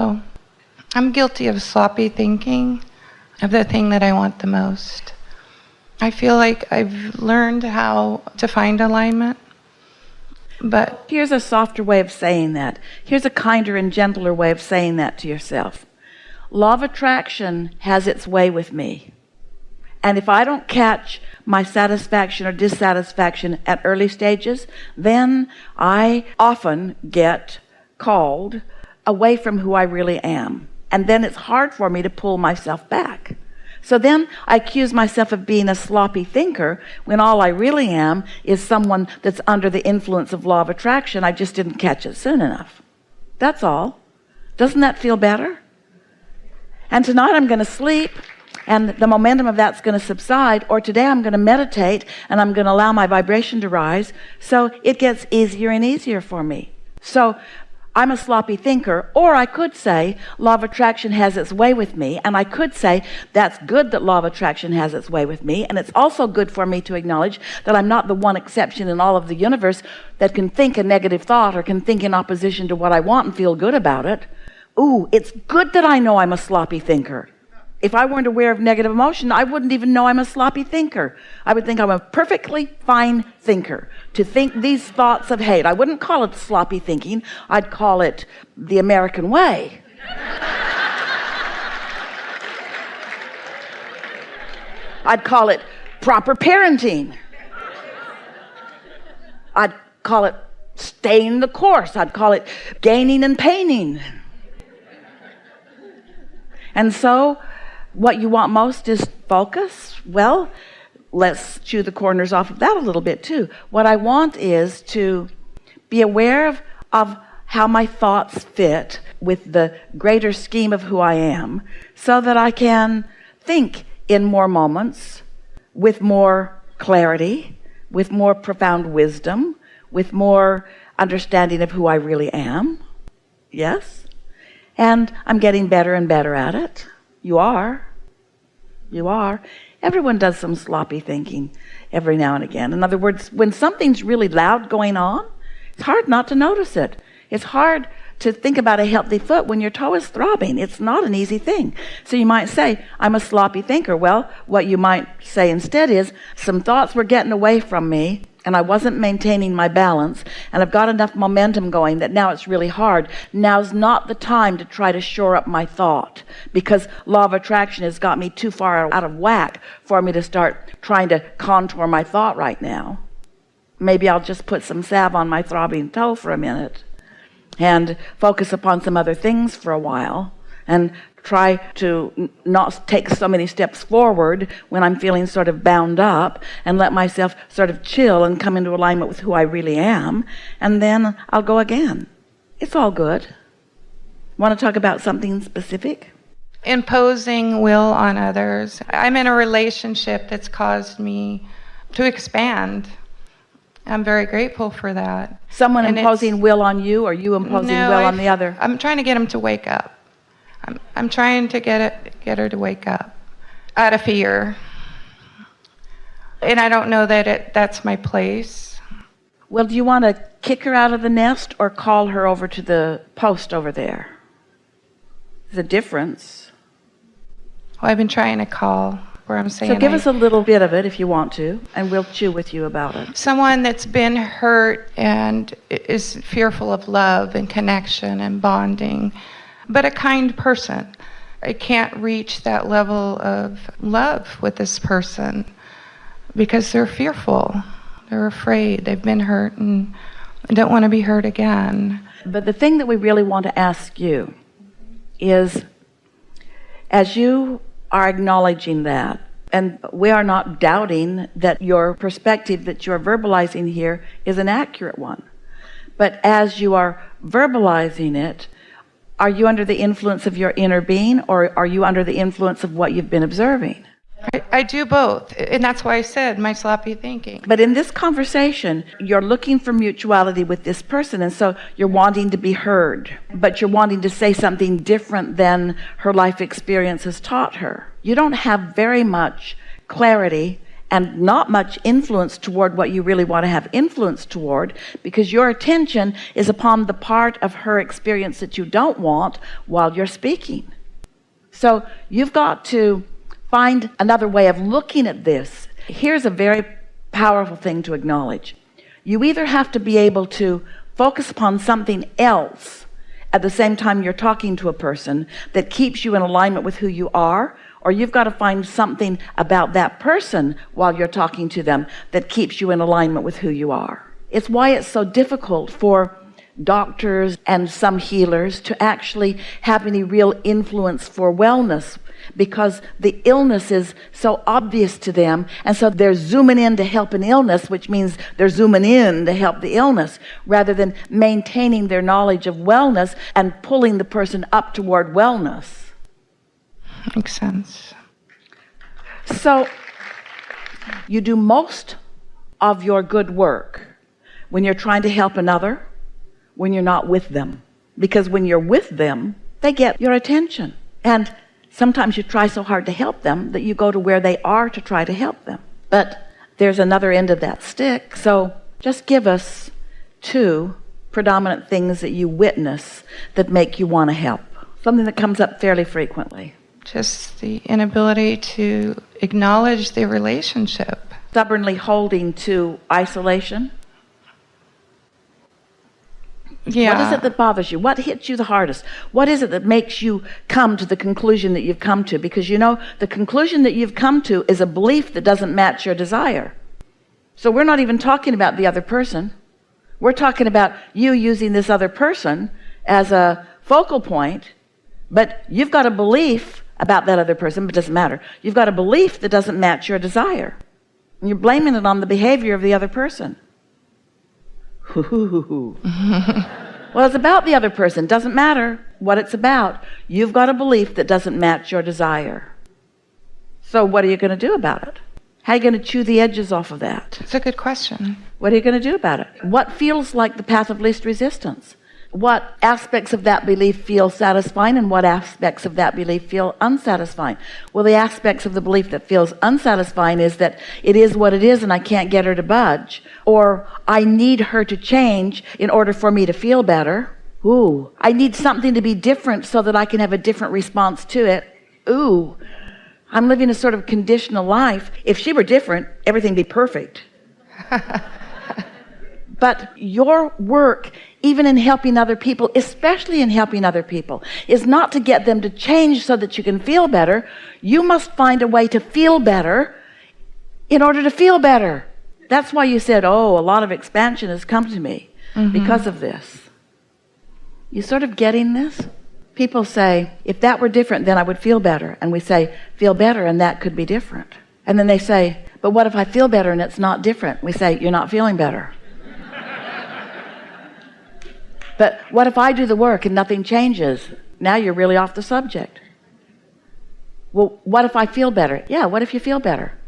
Oh, I'm guilty of sloppy thinking, of the thing that I want the most. I feel like I've learned how to find alignment, but here's a softer way of saying that. Here's a kinder and gentler way of saying that to yourself. Law of attraction has its way with me. And if I don't catch my satisfaction or dissatisfaction at early stages, then I often get called away from who I really am. And then it's hard for me to pull myself back. So then I accuse myself of being a sloppy thinker when all I really am is someone that's under the influence of law of attraction. I just didn't catch it soon enough. That's all. Doesn't that feel better? And tonight I'm going to sleep, and the momentum of that's going to subside, or today I'm going to meditate and I'm going to allow my vibration to rise, so it gets easier and easier for me. So I'm a sloppy thinker, or I could say law of attraction has its way with me, and I could say that's good that law of attraction has its way with me, and it's also good for me to acknowledge that I'm not the one exception in all of the universe that can think a negative thought or can think in opposition to what I want and feel good about it. Ooh, it's good that I know I'm a sloppy thinker. If I weren't aware of negative emotion, I wouldn't even know I'm a sloppy thinker. I would think I'm a perfectly fine thinker. To think these thoughts of hate, I wouldn't call it sloppy thinking. I'd call it the American way. I'd call it proper parenting. I'd call it staying the course. I'd call it gaining and painting. And so what you want most is focus. Well, let's chew the corners off of that a little bit too. What I want is to be aware of how my thoughts fit with the greater scheme of who I am, so that I can think in more moments, with more clarity, with more profound wisdom, with more understanding of who I really am. Yes? And I'm getting better and better at it. You are. You are. Everyone does some sloppy thinking every now and again. In other words, when something's really loud going on, it's hard not to notice it. It's hard to think about a healthy foot when your toe is throbbing. It's not an easy thing. So you might say, I'm a sloppy thinker. Well, what you might say instead is, some thoughts were getting away from me, and I wasn't maintaining my balance, and I've got enough momentum going that now it's really hard. Now's not the time to try to shore up my thought, because law of attraction has got me too far out of whack for me to start trying to contour my thought right now. Maybe I'll just put some salve on my throbbing toe for a minute and focus upon some other things for a while, and try to not take so many steps forward when I'm feeling sort of bound up, and let myself sort of chill and come into alignment with who I really am, and then I'll go again. It's all good. Want to talk about something specific? imposing will on others. I'm in a relationship that's caused me to expand. I'm very grateful for that. Someone imposing will on you, or you imposing will on the other? I'm trying to get him to wake up. I'm trying to get her to wake up out of fear. And I don't know that that's my place. Well, do you want to kick her out of the nest or call her over to the post over there? There's a difference. Well, I've been trying to call where I'm saying. So give us a little bit of it if you want to, and we'll chew with you about it. Someone that's been hurt and is fearful of love and connection and bonding, but a kind person. I can't reach that level of love with this person because they're fearful. They're afraid. They've been hurt and don't want to be hurt again. But the thing that we really want to ask you is, as you are acknowledging that, and we are not doubting that your perspective that you're verbalizing here is an accurate one, but as you are verbalizing it, are you under the influence of your inner being, or are you under the influence of what you've been observing? I do both, and that's why I said my sloppy thinking. But in this conversation, you're looking for mutuality with this person, and so you're wanting to be heard, but you're wanting to say something different than her life experience has taught her. You don't have very much clarity and not much influence toward what you really want to have influence toward, because your attention is upon the part of her experience that you don't want while you're speaking. So you've got to find another way of looking at this. Here's a very powerful thing to acknowledge. You either have to be able to focus upon something else at the same time you're talking to a person that keeps you in alignment with who you are, or you've got to find something about that person while you're talking to them that keeps you in alignment with who you are. It's why it's so difficult for doctors and some healers to actually have any real influence for wellness, because the illness is so obvious to them, and so they're zooming in to help an illness, which means they're zooming in to help the illness rather than maintaining their knowledge of wellness and pulling the person up toward wellness. Makes sense. So you do most of your good work when you're trying to help another, when you're not with them. Because when you're with them, they get your attention. And sometimes you try so hard to help them that you go to where they are to try to help them. But there's another end of that stick. So just give us 2 predominant things that you witness that make you want to help. Something that comes up fairly frequently. Just the inability to acknowledge the relationship. Stubbornly holding to isolation. Yeah. What is it that bothers you? What hits you the hardest? What is it that makes you come to the conclusion that you've come to? Because you know, the conclusion that you've come to is a belief that doesn't match your desire. So we're not even talking about the other person. We're talking about you using this other person as a focal point, but you've got a belief about that other person, but it doesn't matter. You've got a belief that doesn't match your desire. And you're blaming it on the behavior of the other person. Well, it's about the other person. Doesn't matter what it's about. You've got a belief that doesn't match your desire. So what are you going to do about it? How are you going to chew the edges off of that? It's a good question. What are you going to do about it? What feels like the path of least resistance? What aspects of that belief feel satisfying and what aspects of that belief feel unsatisfying? Well, the aspects of the belief that feels unsatisfying is that it is what it is and I can't get her to budge, or I need her to change in order for me to feel better. Ooh, I need something to be different so that I can have a different response to it. Ooh, I'm living a sort of conditional life. If she were different, everything would be perfect. But your work, even in helping other people, especially in helping other people, is not to get them to change so that you can feel better. You must find a way to feel better in order to feel better. That's why you said, oh, a lot of expansion has come to me because of this. You sort of getting this? People say, if that were different, then I would feel better. And we say, feel better, and that could be different. And then they say, but what if I feel better and it's not different? We say, you're not feeling better. But what if I do the work and nothing changes? Now you're really off the subject. Well, what if I feel better? Yeah, what if you feel better?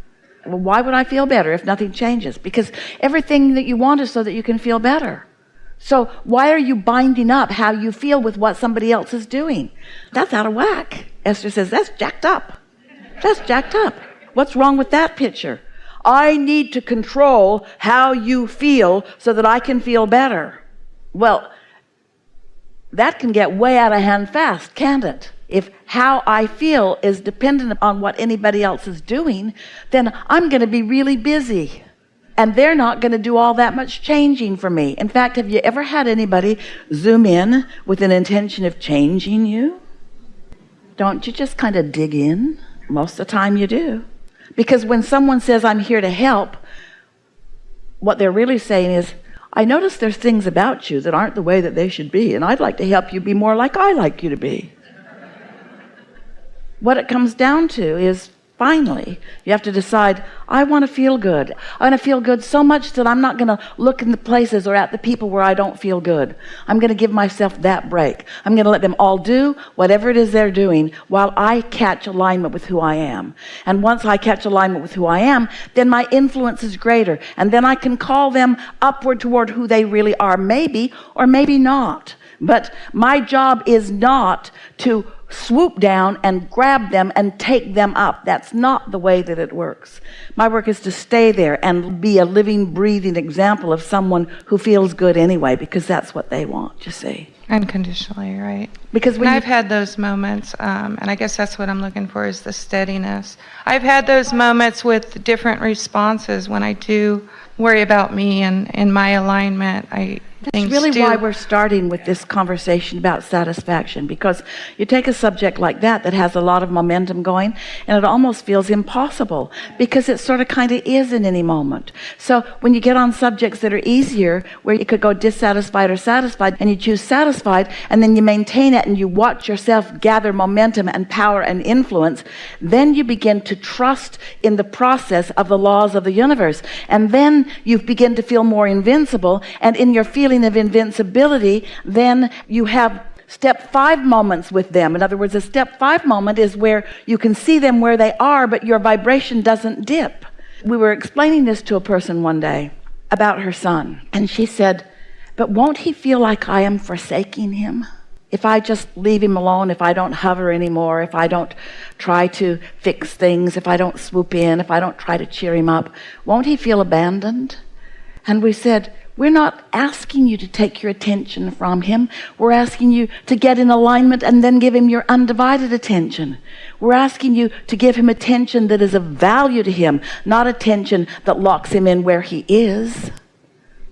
Well, why would I feel better if nothing changes? Because everything that you want is so that you can feel better. So why are you binding up how you feel with what somebody else is doing? That's out of whack. Esther says, that's jacked up. That's jacked up. What's wrong with that picture? I need to control how you feel so that I can feel better. Well, that can get way out of hand fast, can't it? If how I feel is dependent on what anybody else is doing, then I'm going to be really busy. And they're not going to do all that much changing for me. In fact, have you ever had anybody zoom in with an intention of changing you? Don't you just kind of dig in? Most of the time you do. Because when someone says, I'm here to help, what they're really saying is, I notice there's things about you that aren't the way that they should be, and I'd like to help you be more like I like you to be. What it comes down to is, finally, you have to decide, I want to feel good. I want to feel good so much that I'm not going to look in the places or at the people where I don't feel good. I'm going to give myself that break. I'm going to let them all do whatever it is they're doing while I catch alignment with who I am. And once I catch alignment with who I am, then my influence is greater. And then I can call them upward toward who they really are, maybe or maybe not. But my job is not to swoop down and grab them and take them up. That's not the way that it works. My work is to stay there and be a living, breathing example of someone who feels good anyway, because that's what they want, you see. Unconditionally, right? Because when I've had those moments, and I guess that's what I'm looking for, is the steadiness. I've had those moments with different responses when I do worry about me and in my alignment. That's really why we're starting with this conversation about satisfaction, because you take a subject like that has a lot of momentum going, and it almost feels impossible, because it sort of kind of is in any moment. So when you get on subjects that are easier, where you could go dissatisfied or satisfied, and you choose satisfied, and then you maintain it and you watch yourself gather momentum and power and influence, then you begin to trust in the process of the laws of the universe. And then you begin to feel more invincible, and in your feeling of invincibility, then you have step 5 moments with them. In other words, a step 5 moment is where you can see them where they are, but your vibration doesn't dip. We were explaining this to a person one day about her son, and she said, but won't he feel like I am forsaking him? If I just leave him alone, if I don't hover anymore, if I don't try to fix things, if I don't swoop in, if I don't try to cheer him up, won't he feel abandoned? And we said, we're not asking you to take your attention from him. We're asking you to get in alignment and then give him your undivided attention. We're asking you to give him attention that is of value to him, not attention that locks him in where he is.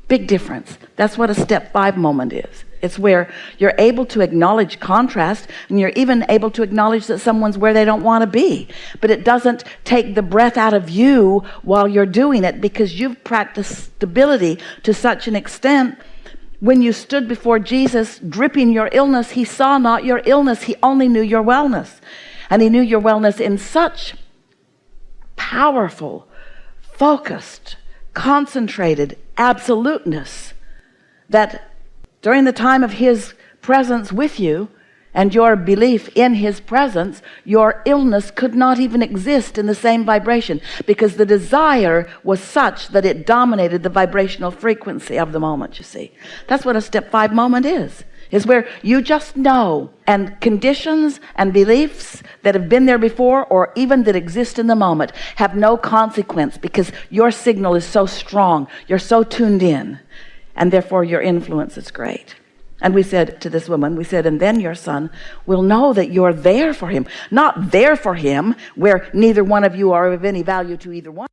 Big difference. That's what a step 5 moment is. It's where you're able to acknowledge contrast, and you're even able to acknowledge that someone's where they don't want to be. But it doesn't take the breath out of you while you're doing it, because you've practiced stability to such an extent. When you stood before Jesus dripping your illness, he saw not your illness, he only knew your wellness. And he knew your wellness in such powerful, focused, concentrated absoluteness that during the time of his presence with you and your belief in his presence, your illness could not even exist in the same vibration, because the desire was such that it dominated the vibrational frequency of the moment, you see. That's what a step 5 moment is where you just know, and conditions and beliefs that have been there before or even that exist in the moment have no consequence, because your signal is so strong, you're so tuned in, and therefore your influence is great. And we said to this woman, we said, and then your son will know that you're there for him. Not there for him where neither one of you are of any value to either one.